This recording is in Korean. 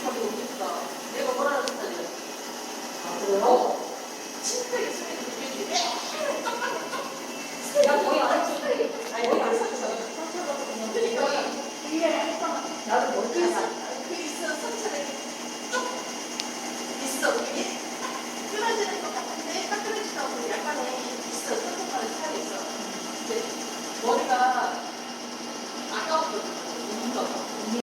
가지고 오니까 내가 뭐라고 했다니. 아, 그래요? 침대에 숨이 느껴지네. 야, 거의 안 했지. 아니, 거의 안 샀어. 그러니까 나도 못 그 찾아. 있어, 상처를 쭉 있어. 이게 딱 끊어지는 것 같은데, 딱 끊어지다 보면 약간의 있어. 쫀쫀한 살이 있어. 근데 머리가